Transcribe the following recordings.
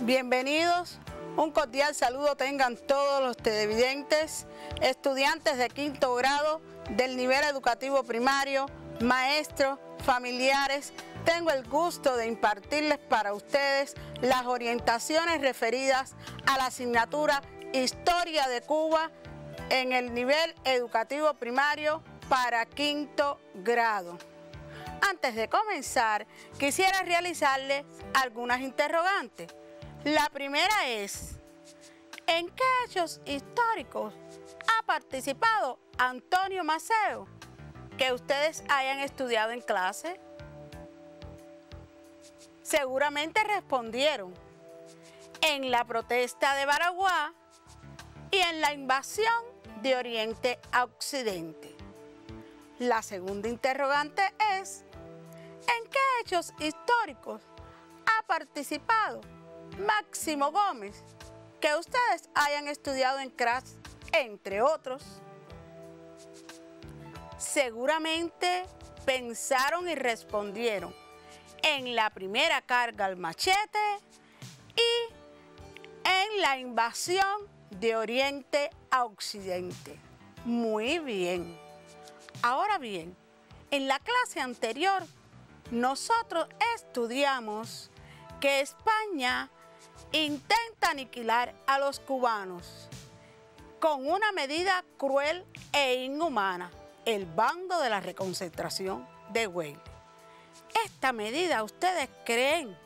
Bienvenidos, un cordial saludo tengan todos los televidentes, estudiantes de quinto grado del nivel educativo primario, maestros, familiares. Tengo el gusto de impartirles para ustedes las orientaciones referidas a la asignatura Historia de Cuba en el nivel educativo primario para quinto grado. Antes de comenzar, quisiera realizarles algunas interrogantes. La primera es, ¿en qué hechos históricos ha participado Antonio Maceo que ustedes hayan estudiado en clase? Seguramente respondieron en la protesta de Baraguá y en la invasión de Oriente a Occidente. La segunda interrogante es, ¿en qué hechos históricos ha participado Máximo Gómez que ustedes hayan estudiado en clase, entre otros? Seguramente pensaron y respondieron en la primera carga al machete y en la invasión de Oriente a Occidente. Muy bien. Ahora bien, en la clase anterior nosotros estudiamos que España intenta aniquilar a los cubanos con una medida cruel e inhumana, el bando de la reconcentración de Güell. ¿Esta medida ustedes creen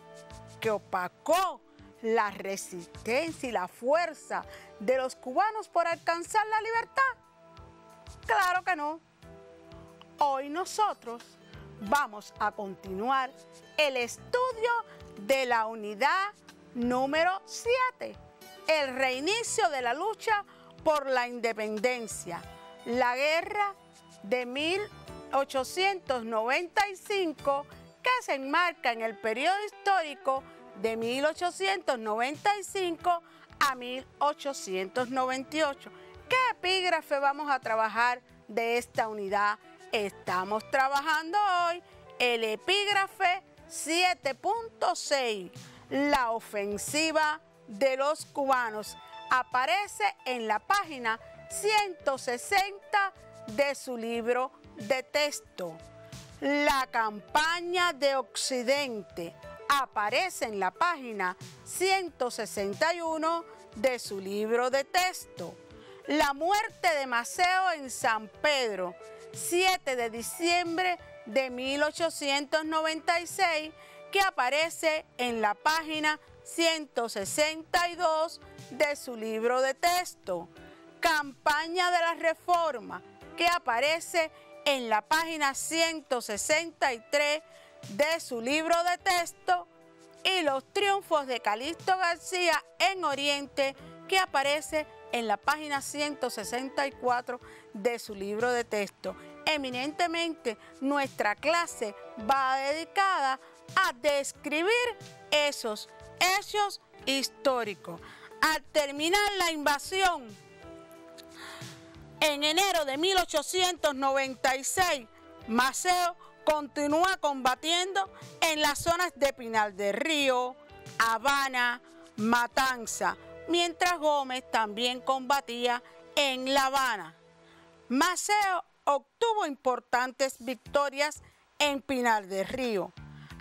que opacó la resistencia y la fuerza de los cubanos por alcanzar la libertad? Claro que no. Hoy nosotros vamos a continuar el estudio de la unidad número 7, el reinicio de la lucha por la independencia, la guerra de 1895 que se enmarca en el periodo histórico de 1895 a 1898. ¿Qué epígrafe vamos a trabajar de esta unidad? Estamos trabajando hoy el epígrafe 7.6, la ofensiva de los cubanos. Aparece en la página 160 de su libro de texto. La campaña de Occidente aparece en la página 161 de su libro de texto. La muerte de Maceo en San Pedro, 7 de diciembre de 1896, que aparece en la página 162 de su libro de texto. Campaña de la Reforma, que aparece en la página 163 de su libro de texto. Y los triunfos de Calixto García en Oriente, que aparece en la página 164 de su libro de texto. Eminentemente, nuestra clase va dedicada a describir esos hechos históricos. Al terminar la invasión en enero de 1896, Maceo continúa combatiendo en las zonas de Pinar del Río, Habana, Matanza, mientras Gómez también combatía en La Habana. Maceo obtuvo importantes victorias en Pinar del Río.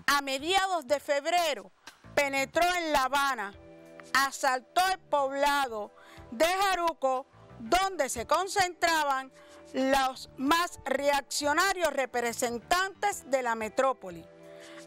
A mediados de febrero penetró en La Habana, asaltó el poblado de Jaruco, donde se concentraban los más reaccionarios representantes de la metrópoli.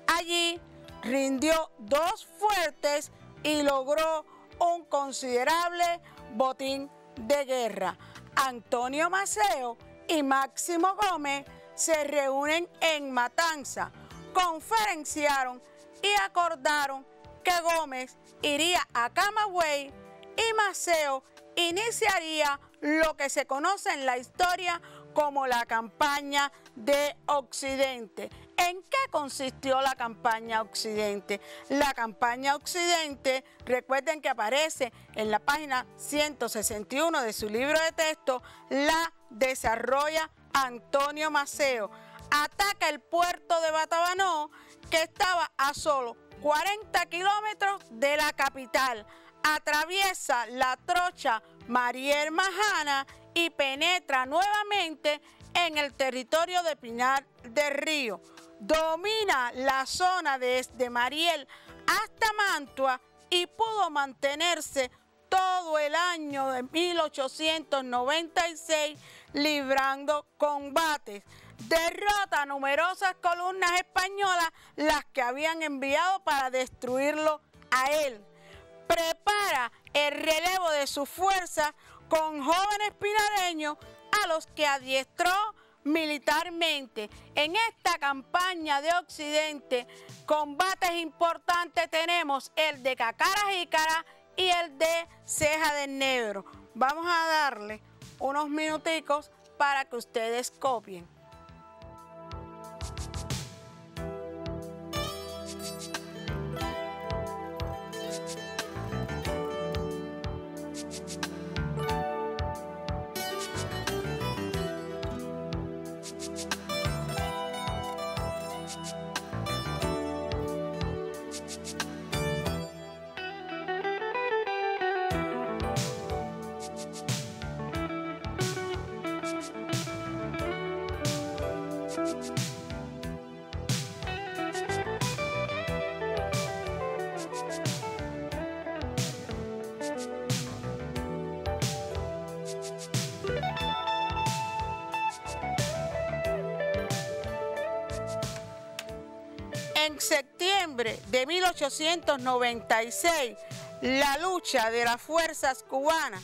Allí rindió 2 fuertes y logró un considerable botín de guerra. Antonio Maceo y Máximo Gómez se reúnen en Matanza, conferenciaron y acordaron que Gómez iría a Camagüey y Maceo iniciaría lo que se conoce en la historia como la campaña de Occidente. ¿En qué consistió la campaña Occidente? La campaña Occidente, recuerden que aparece en la página 161 de su libro de texto, la desarrolla Antonio Maceo. Ataca el puerto de Batabanó que estaba a solo 40 kilómetros de la capital. Atraviesa la trocha Mariel Majana y penetra nuevamente en el territorio de Pinar del Río. Domina la zona desde Mariel hasta Mantua y pudo mantenerse todo el año de 1896 librando combates. Derrota a numerosas columnas españolas, las que habían enviado para destruirlo a él. Prepara el relevo de sus fuerzas con jóvenes pinareños a los que adiestró militarmente. En esta campaña de Occidente, combates importantes tenemos el de Cacara Jícara y el de Ceja del Negro. Vamos a darle unos minuticos para que ustedes copien. En septiembre de 1896, la lucha de las fuerzas cubanas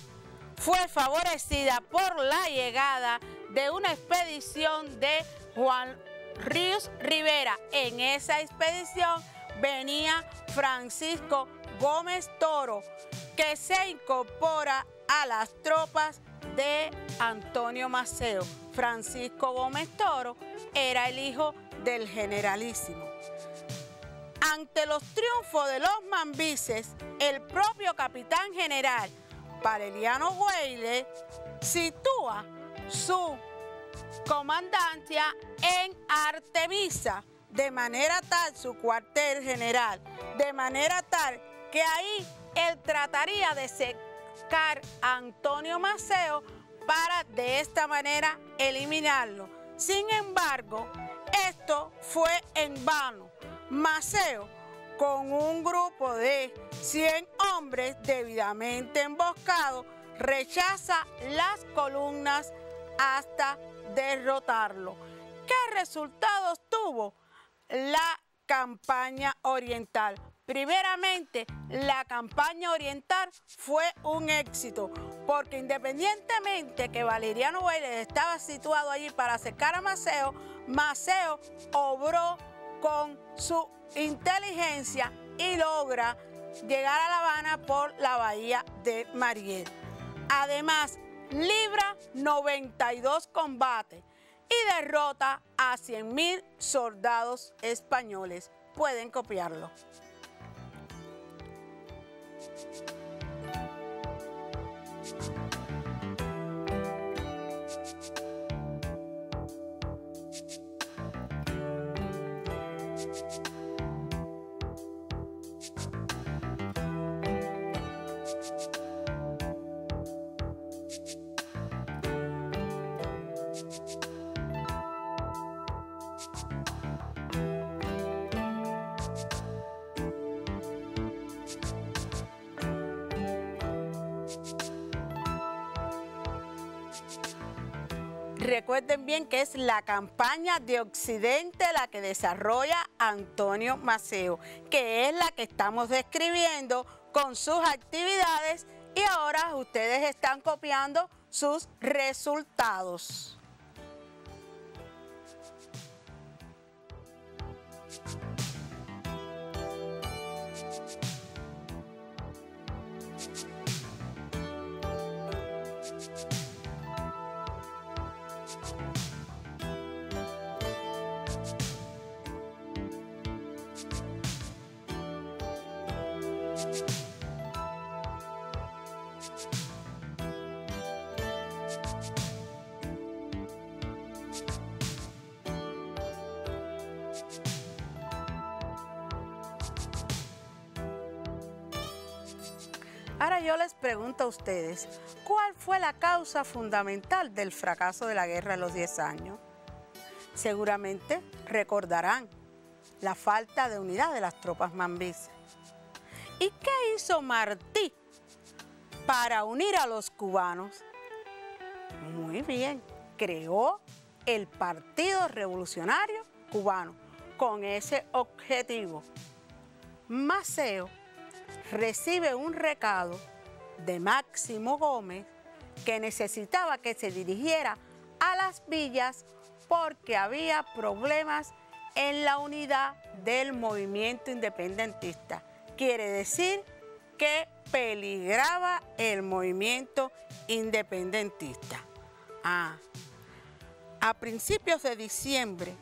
fue favorecida por la llegada de una expedición de Juan Ríos Rivera. En esa expedición venía Francisco Gómez Toro, que se incorpora a las tropas de Antonio Maceo. Francisco Gómez Toro era el hijo del generalísimo. Ante los triunfos de los mambises, el propio capitán general Valeriano Weyle sitúa su comandancia en Artemisa, de manera tal, su cuartel general, de manera tal que ahí él trataría de secar a Antonio Maceo para de esta manera eliminarlo. Sin embargo, esto fue en vano. Maceo, con un grupo de 100 hombres debidamente emboscados, rechaza las columnas hasta derrotarlo. ¿Qué resultados tuvo la campaña oriental? Primeramente, la campaña oriental fue un éxito, porque independientemente que Valeriano Weyle estaba situado allí para acercar a Maceo, Maceo obró con su inteligencia y logra llegar a La Habana por la bahía de Mariel. Además, libra 92 combates y derrota a 100.000 soldados españoles. Pueden copiarlo. Recuerden bien que es la campaña de Occidente la que desarrolla Antonio Maceo, que es la que estamos describiendo con sus actividades, y ahora ustedes están copiando sus resultados. Ahora yo les pregunto a ustedes, ¿cuál fue la causa fundamental del fracaso de la guerra de los 10 años? Seguramente recordarán la falta de unidad de las tropas mambisas. ¿Y qué hizo Martí para unir a los cubanos? Muy bien, creó el Partido Revolucionario Cubano con ese objetivo. Maceo recibe un recado de Máximo Gómez que necesitaba que se dirigiera a las villas porque había problemas en la unidad del movimiento independentista. Quiere decir que peligraba el movimiento independentista. A principios de diciembre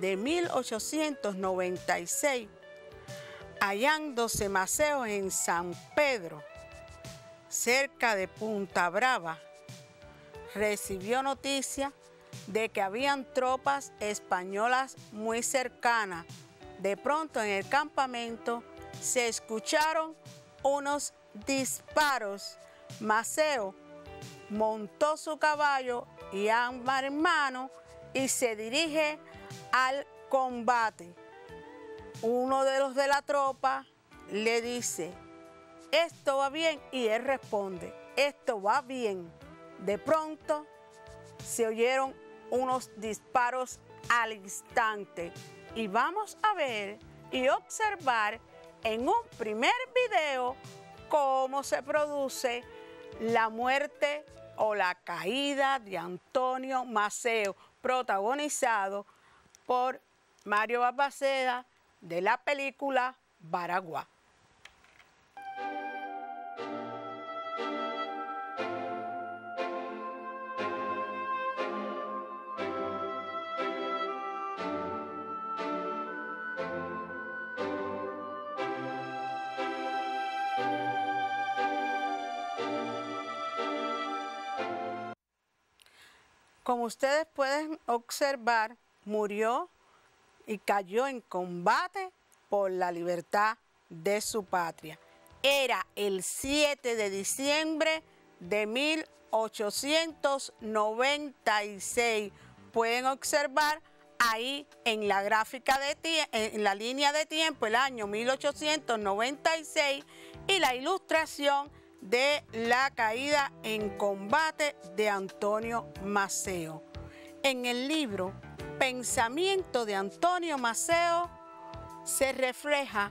de 1896, hallándose Maceo en San Pedro, cerca de Punta Brava, recibió noticia de que habían tropas españolas muy cercanas. De pronto en el campamento se escucharon unos disparos. Maceo montó su caballo y arma en mano y se dirige al combate. Uno de los de la tropa le dice, ¿esto va bien? Y él responde, esto va bien. De pronto se oyeron unos disparos al instante y vamos a ver y observar en un primer video cómo se produce la muerte o la caída de Antonio Maceo, protagonizado por Mario Balmaceda de la película Baraguá. Como ustedes pueden observar, murió y cayó en combate por la libertad de su patria. Era el 7 de diciembre de 1896. Pueden observar ahí en la gráfica en la línea de tiempo el año 1896 y la ilustración de la caída en combate de Antonio Maceo. En el libro Pensamiento de Antonio Maceo se refleja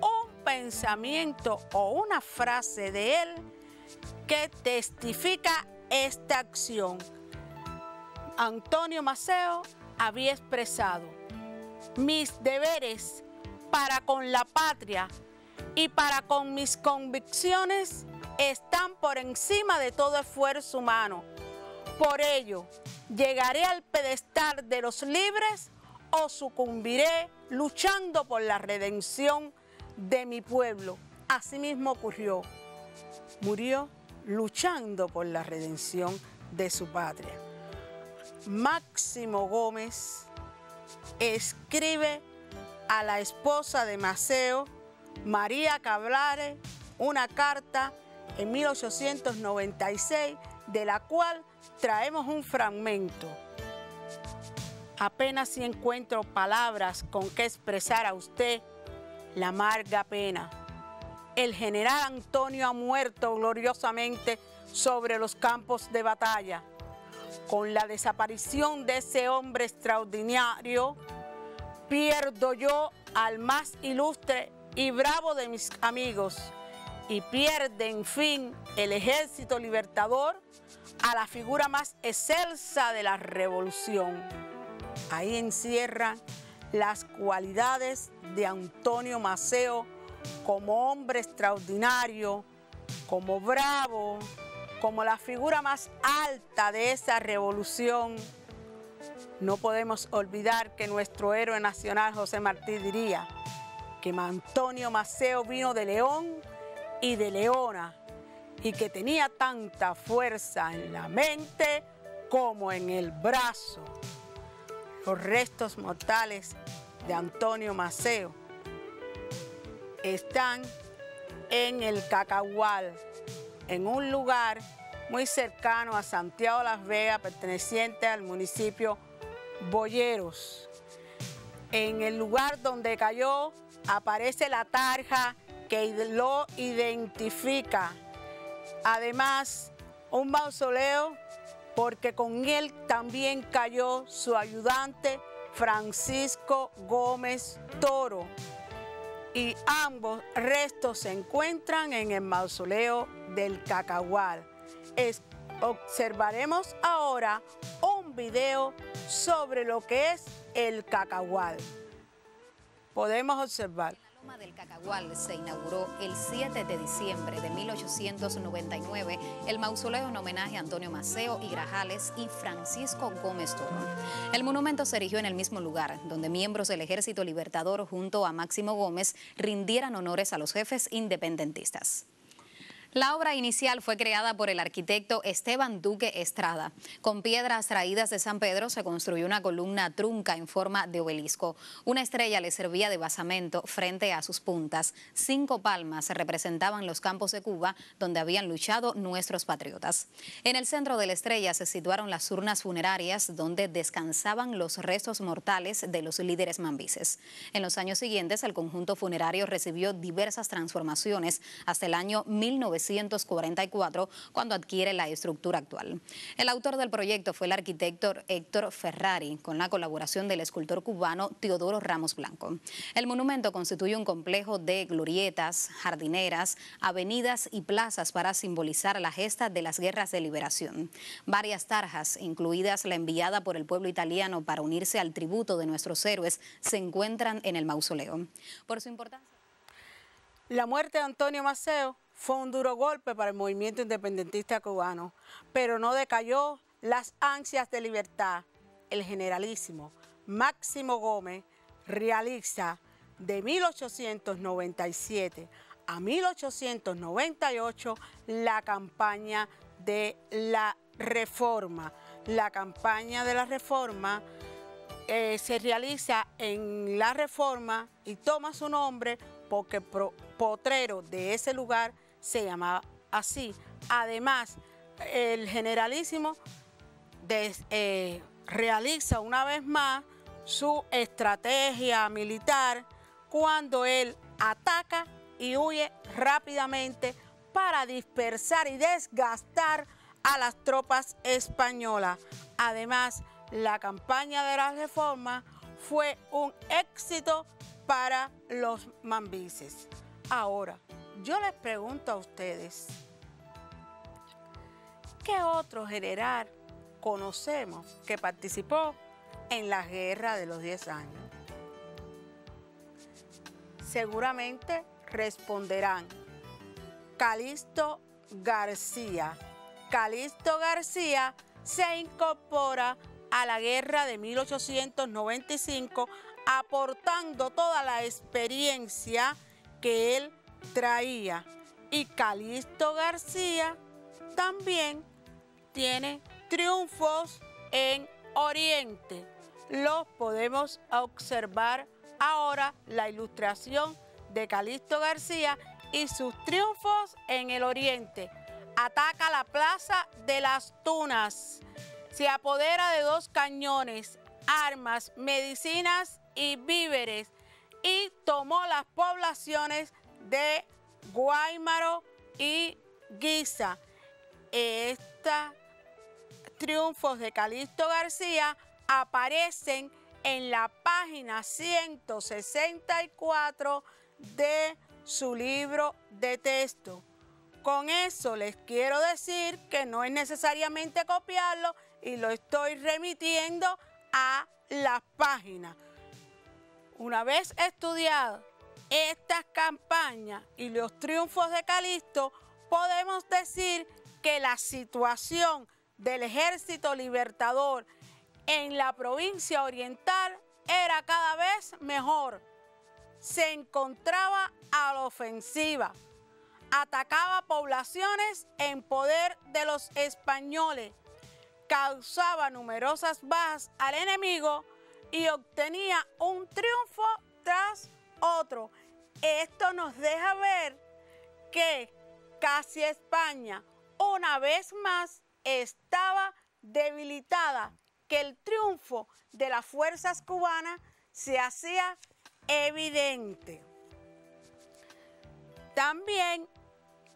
un pensamiento o una frase de él que testifica esta acción. Antonio Maceo había expresado: mis deberes para con la patria y para con mis convicciones están por encima de todo esfuerzo humano. Por ello, llegaré al pedestal de los libres o sucumbiré luchando por la redención de mi pueblo. Así mismo ocurrió. Murió luchando por la redención de su patria. Máximo Gómez escribe a la esposa de Maceo, María Cablares, una carta en 1896, de la cual traemos un fragmento. Apenas si encuentro palabras con que expresar a usted la amarga pena. El general Antonio ha muerto gloriosamente sobre los campos de batalla. Con la desaparición de ese hombre extraordinario, pierdo yo al más ilustre y bravo de mis amigos, y pierde, en fin, el ejército libertador a la figura más excelsa de la revolución. Ahí encierran las cualidades de Antonio Maceo como hombre extraordinario, como bravo, como la figura más alta de esa revolución. No podemos olvidar que nuestro héroe nacional José Martí diría que Antonio Maceo vino de León y de Leona, y que tenía tanta fuerza en la mente como en el brazo. Los restos mortales de Antonio Maceo están en el Cacahual, en un lugar muy cercano a Santiago de Las Vegas, perteneciente al municipio Boyeros. En el lugar donde cayó aparece la tarja que lo identifica. Además, un mausoleo porque con él también cayó su ayudante Francisco Gómez Toro, y ambos restos se encuentran en el mausoleo del Cacahual. Observaremos ahora un video sobre lo que es el Cacahual. Podemos observar. La Loma del Cacahual se inauguró el 7 de diciembre de 1899 el mausoleo en homenaje a Antonio Maceo y Grajales y Francisco Gómez Toro. El monumento se erigió en el mismo lugar donde miembros del Ejército Libertador junto a Máximo Gómez rindieran honores a los jefes independentistas. La obra inicial fue creada por el arquitecto Esteban Duque Estrada. Con piedras traídas de San Pedro se construyó una columna trunca en forma de obelisco. Una estrella le servía de basamento frente a sus puntas. 5 palmas representaban los campos de Cuba donde habían luchado nuestros patriotas. En el centro de la estrella se situaron las urnas funerarias donde descansaban los restos mortales de los líderes mambises. En los años siguientes el conjunto funerario recibió diversas transformaciones hasta el año 1944, cuando adquiere la estructura actual. El autor del proyecto fue el arquitecto Héctor Ferrari, con la colaboración del escultor cubano Teodoro Ramos Blanco. El monumento constituye un complejo de glorietas, jardineras, avenidas y plazas para simbolizar la gesta de las guerras de liberación. Varias tarjas, incluidas la enviada por el pueblo italiano para unirse al tributo de nuestros héroes, se encuentran en el mausoleo. Por su importancia. La muerte de Antonio Maceo fue un duro golpe para el movimiento independentista cubano, pero no decayó las ansias de libertad. El generalísimo Máximo Gómez realiza de 1897 a 1898 la campaña de la Reforma. La campaña de la Reforma se realiza en la Reforma y toma su nombre porque el potrero de ese lugar se llamaba así. Además, el generalísimo realiza una vez más su estrategia militar cuando él ataca y huye rápidamente para dispersar y desgastar a las tropas españolas. Además, la campaña de la Reforma fue un éxito para los mambises. Ahora, yo les pregunto a ustedes, ¿qué otro general conocemos que participó en la Guerra de los 10 años? Seguramente responderán Calixto García. Calixto García se incorpora a la guerra de 1895, aportando toda la experiencia que él traía. Y Calixto García también tiene triunfos en Oriente. Los podemos observar ahora, la ilustración de Calixto García y sus triunfos en el Oriente. Ataca la Plaza de las Tunas, se apodera de 2 cañones, armas, medicinas y víveres, y tomó las poblaciones de Guaymaro y Guisa. Estos triunfos de Calixto García aparecen en la página 164 de su libro de texto. Con eso les quiero decir que no es necesariamente copiarlo y lo estoy remitiendo a las páginas. Una vez estudiado estas campañas y los triunfos de Calixto, podemos decir que la situación del Ejército Libertador en la provincia oriental era cada vez mejor. Se encontraba a la ofensiva, atacaba poblaciones en poder de los españoles, causaba numerosas bajas al enemigo y obtenía un triunfo tras otro. Esto nos deja ver que casi España una vez más estaba debilitada, que el triunfo de las fuerzas cubanas se hacía evidente. También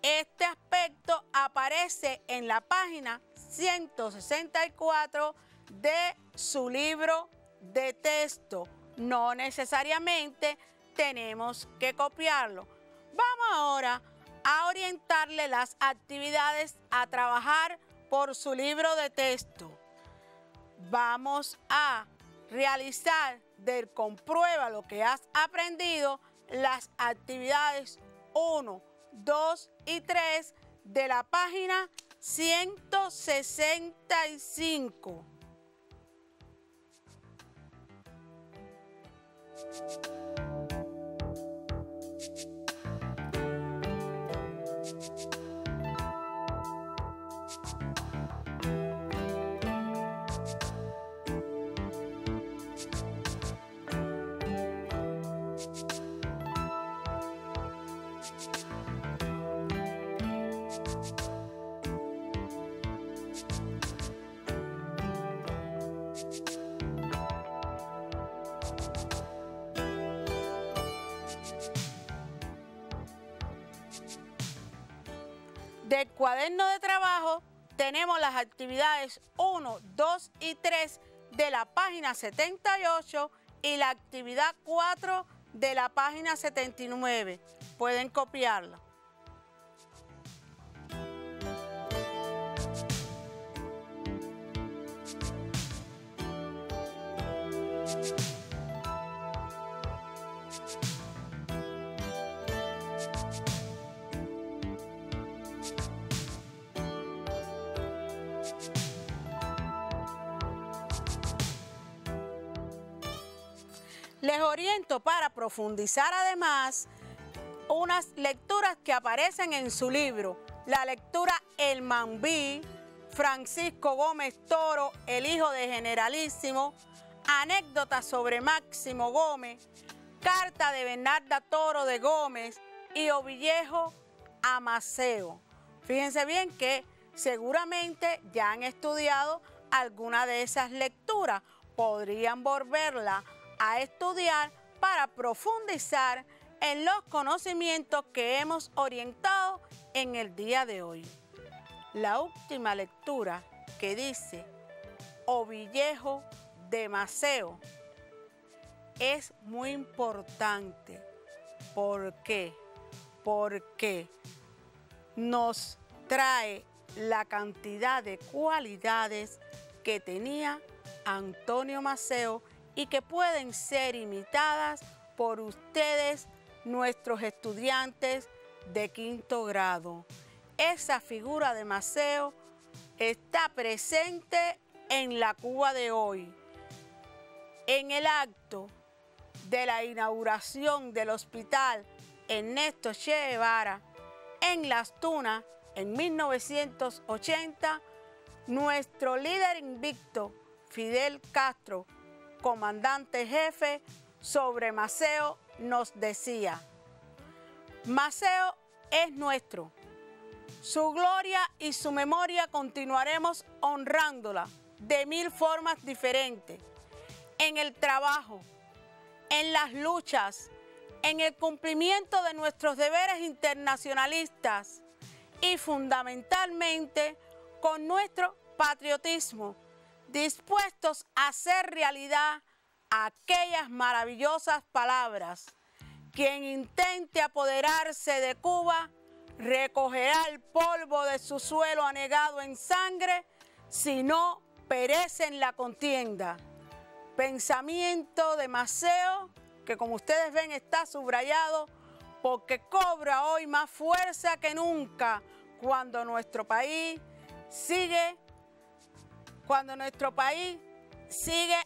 este aspecto aparece en la página 164 de su libro de texto. No necesariamente tenemos que copiarlo. Vamos ahora a orientarle las actividades a trabajar por su libro de texto. Vamos a realizar del comprueba lo que has aprendido las actividades 1, 2 y 3 de la página 165. Del cuaderno de trabajo tenemos las actividades 1, 2 y 3 de la página 78 y la actividad 4 de la página 79. Pueden copiarla. Les oriento para profundizar además unas lecturas que aparecen en su libro. La lectura El Mambí, Francisco Gómez Toro, el hijo de Generalísimo, anécdotas sobre Máximo Gómez, carta de Bernarda Toro de Gómez y Ovillejo a Maceo. Fíjense bien que seguramente ya han estudiado alguna de esas lecturas. Podrían volverla a estudiar para profundizar en los conocimientos que hemos orientado en el día de hoy. La última lectura que dice Ovillejo de Maceo es muy importante. ¿Por qué? Porque nos trae la cantidad de cualidades que tenía Antonio Maceo y que pueden ser imitadas por ustedes, nuestros estudiantes de quinto grado. Esa figura de Maceo está presente en la Cuba de hoy. En el acto de la inauguración del Hospital Ernesto Che Guevara en Las Tunas en 1980, nuestro líder invicto, Fidel Castro, comandante jefe, sobre Maceo nos decía: Maceo es nuestro. Su gloria y su memoria continuaremos honrándola de mil formas diferentes. En el trabajo, en las luchas, en el cumplimiento de nuestros deberes internacionalistas y fundamentalmente con nuestro patriotismo, dispuestos a hacer realidad aquellas maravillosas palabras. Quien intente apoderarse de Cuba recogerá el polvo de su suelo anegado en sangre, si no perece en la contienda. Pensamiento de Maceo, que como ustedes ven está subrayado porque cobra hoy más fuerza que nunca cuando nuestro país sigue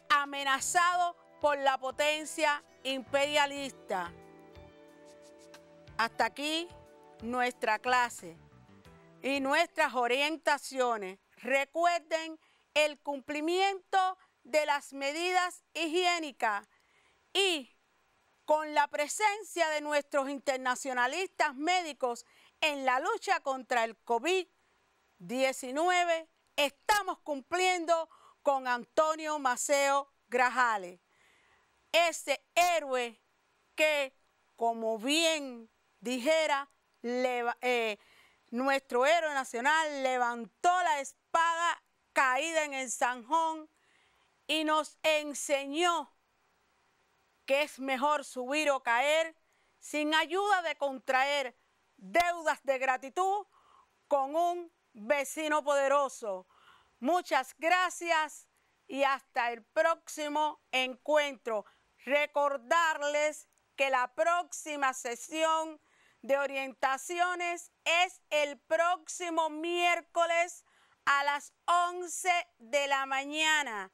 amenazado por la potencia imperialista. Hasta aquí nuestra clase y nuestras orientaciones. Recuerden el cumplimiento de las medidas higiénicas y con la presencia de nuestros internacionalistas médicos en la lucha contra el COVID-19, estamos cumpliendo con Antonio Maceo Grajales, ese héroe que, como bien dijera nuestro héroe nacional, levantó la espada caída en el zanjón y nos enseñó que es mejor subir o caer sin ayuda de contraer deudas de gratitud con un vecino poderoso. Muchas gracias y hasta el próximo encuentro. Recordarles que la próxima sesión de orientaciones es el próximo miércoles a las 11 de la mañana.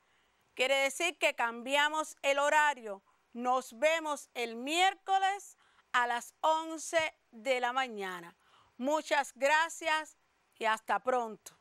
Quiere decir que cambiamos el horario. Nos vemos el miércoles a las 11 de la mañana. Muchas gracias y hasta pronto.